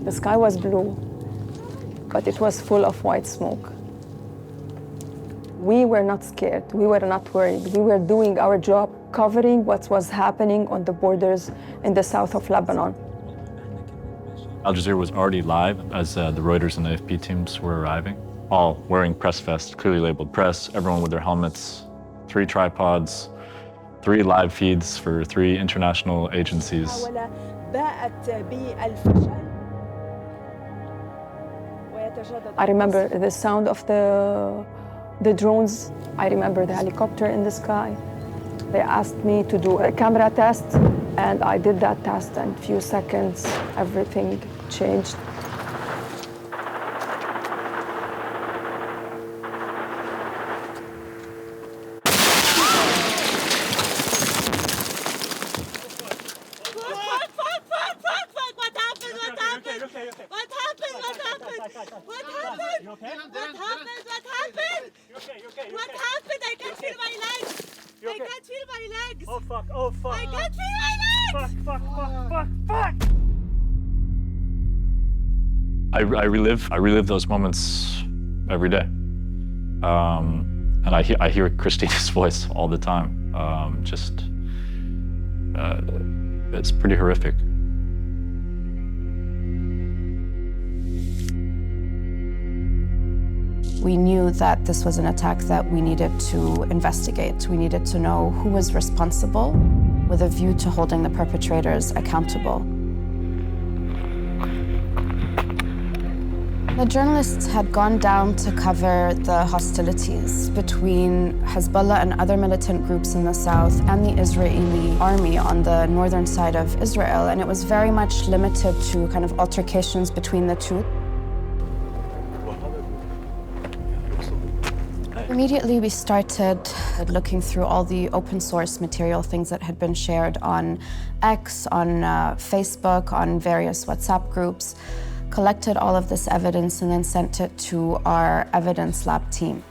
The sky was blue, but it was full of white smoke. We were not scared, we were not worried. We were doing our job, covering what was happening on the borders in the south of Lebanon. Al Jazeera was already live as the Reuters and the AFP teams were arriving, all wearing press vests, clearly labeled press, everyone with their helmets, 3 tripods, 3 live feeds for 3 international agencies. I remember the sound of the drones. I remember the helicopter in the sky. They asked me to do a camera test, and I did that test, and in a few seconds, everything changed. What happened? I can't feel my legs. I can't feel my legs. Oh fuck, oh fuck. I can't feel my legs. Fuck. I relive those moments every day. And I hear Christina's voice all the time. It's pretty horrific. We knew that this was an attack that we needed to investigate. We needed to know who was responsible with a view to holding the perpetrators accountable. The journalists had gone down to cover the hostilities between Hezbollah and other militant groups in the south and the Israeli army on the northern side of Israel, and it was very much limited to kind of altercations between the two. Immediately, we started looking through all the open source material, things that had been shared on X, on Facebook, on various WhatsApp groups, collected all of this evidence and then sent it to our evidence lab team.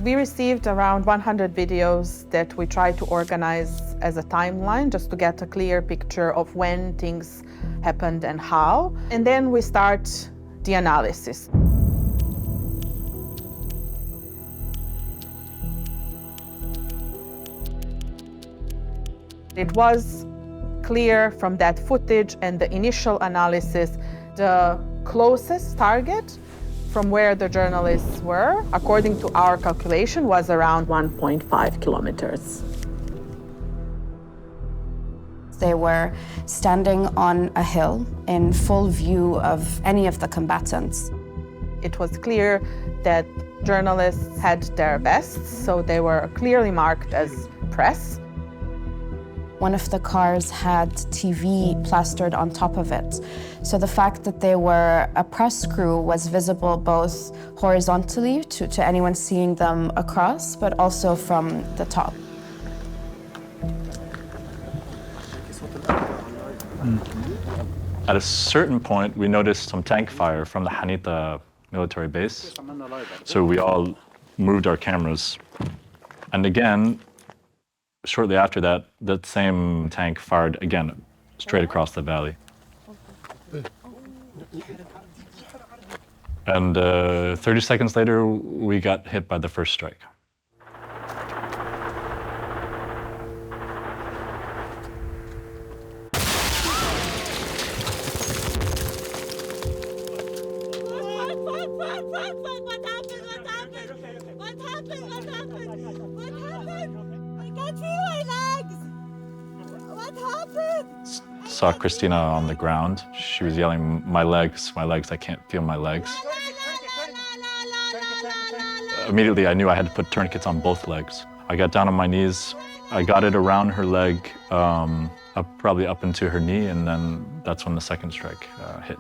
We received around 100 videos that we tried to organize as a timeline just to get a clear picture of when things happened and how. And then we start the analysis. It was clear from that footage and the initial analysis, the closest target from where the journalists were, according to our calculation, was around 1.5 kilometers. They were standing on a hill in full view of any of the combatants. It was clear that journalists had their vests, so they were clearly marked as press. One of the cars had TV plastered on top of it. So the fact that they were a press crew was visible both horizontally to anyone seeing them across, but also from the top. At a certain point, we noticed some tank fire from the Hanita military base. So we all moved our cameras. And again, shortly after that, that same tank fired again, straight across the valley. And 30 seconds later, we got hit by the first strike. Saw Christina on the ground. She was yelling, my legs, I can't feel my legs. Immediately I knew I had to put tourniquets on both legs. I got down on my knees, I got it around her leg, probably up into her knee, and then that's when the second strike hit.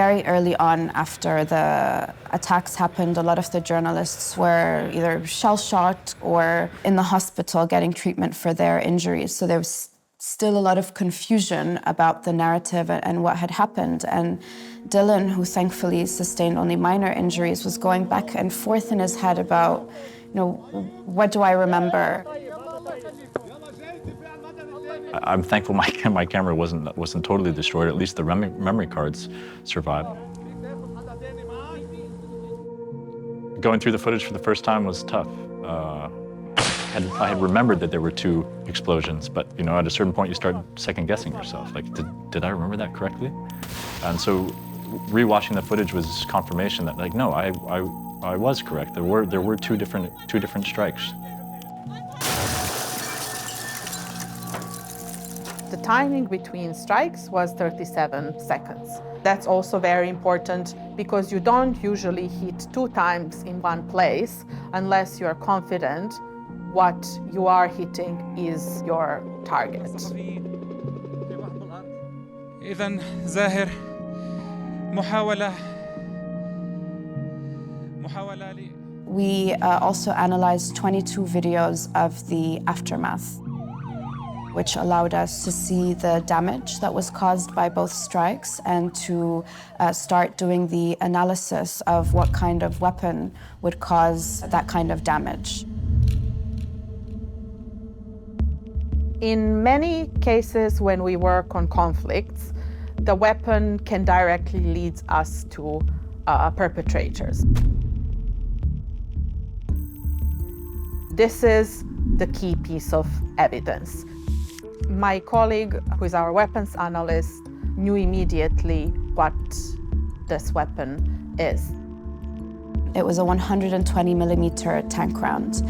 Very early on, after the attacks happened, a lot of the journalists were either shell-shocked or in the hospital getting treatment for their injuries. So there was still a lot of confusion about the narrative and what had happened. And Dylan, who thankfully sustained only minor injuries, was going back and forth in his head about, what do I remember? I'm thankful my camera wasn't totally destroyed. At least the memory cards survived. Going through the footage for the first time was tough. I had remembered that there were 2 explosions, but at a certain point you start second-guessing yourself. Like, did I remember that correctly? And so, rewatching the footage was confirmation that, like, no, I was correct. There were two different strikes. The timing between strikes was 37 seconds. That's also very important because you don't usually hit 2 times in one place unless you're confident what you are hitting is your target. إذن زاهر محاولة We also analyzed 22 videos of the aftermath, which allowed us to see the damage that was caused by both strikes and to start doing the analysis of what kind of weapon would cause that kind of damage. In many cases when we work on conflicts, the weapon can directly lead us to perpetrators. This is the key piece of evidence. My colleague, who is our weapons analyst, knew immediately what this weapon is. It was a 120 millimeter tank round.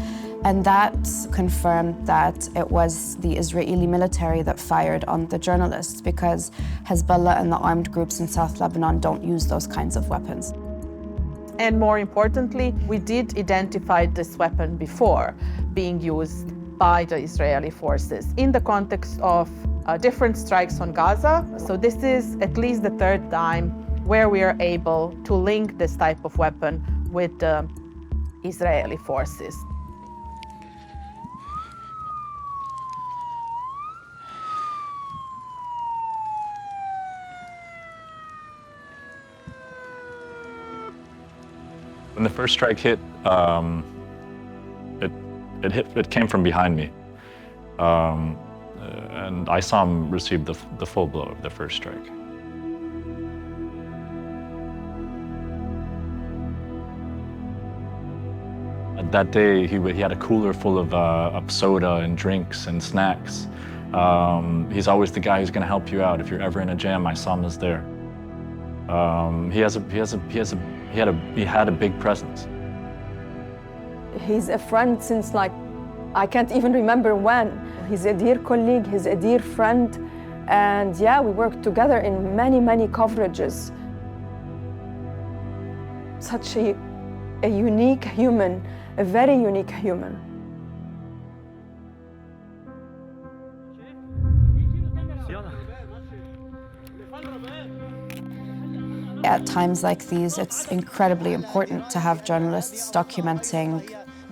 And that confirmed that it was the Israeli military that fired on the journalists, because Hezbollah and the armed groups in South Lebanon don't use those kinds of weapons. And more importantly, we did identify this weapon before being used by the Israeli forces in the context of different strikes on Gaza. So this is at least the 3rd time where we are able to link this type of weapon with the Israeli forces. When the first strike hit, it came from behind me, and Issam received the full blow of the first strike. That day, he had a cooler full of soda and drinks and snacks. He's always the guy who's going to help you out if you're ever in a jam. Issam is there. He had a big presence. He's a friend since, like, I can't even remember when. He's a dear colleague, he's a dear friend, and yeah, we worked together in many, many coverages. Such a unique human, a very unique human. At times like these, it's incredibly important to have journalists documenting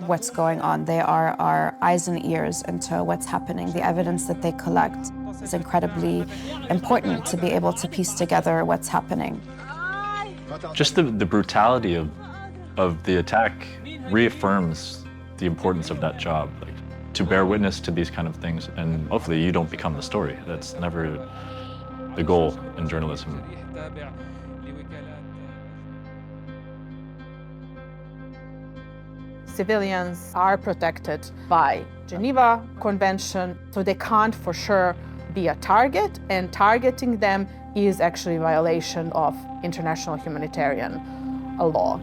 what's going on. They are our eyes and ears into what's happening. The evidence that they collect is incredibly important to be able to piece together what's happening. Just the brutality of the attack reaffirms the importance of that job. Like, to bear witness to these kind of things, and hopefully you don't become the story. That's never the goal in journalism. Civilians are protected by Geneva Convention, so they can't for sure be a target, and targeting them is actually a violation of international humanitarian law.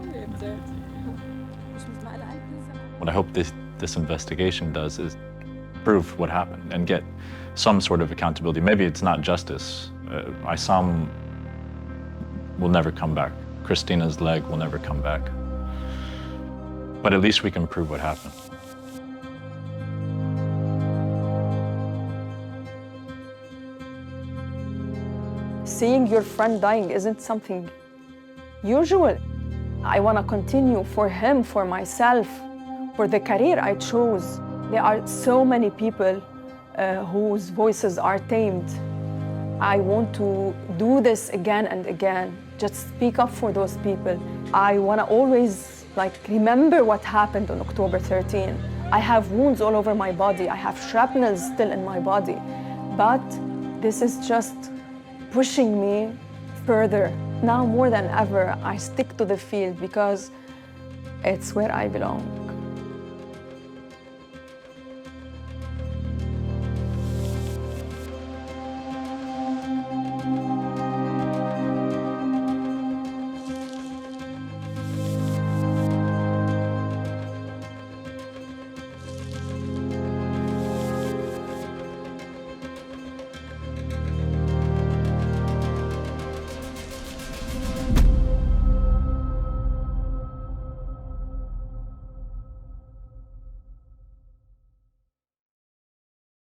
What I hope this investigation does is prove what happened and get some sort of accountability. Maybe it's not justice. Issam will never come back. Christina's leg will never come back. But at least we can prove what happened. Seeing your friend dying isn't something usual. I want to continue for him, for myself, for the career I chose. There are so many people whose voices are tamed. I want to do this again and again. Just speak up for those people. I want to always remember what happened on October 13. I have wounds all over my body. I have shrapnel still in my body. But this is just pushing me further. Now more than ever, I stick to the field because it's where I belong.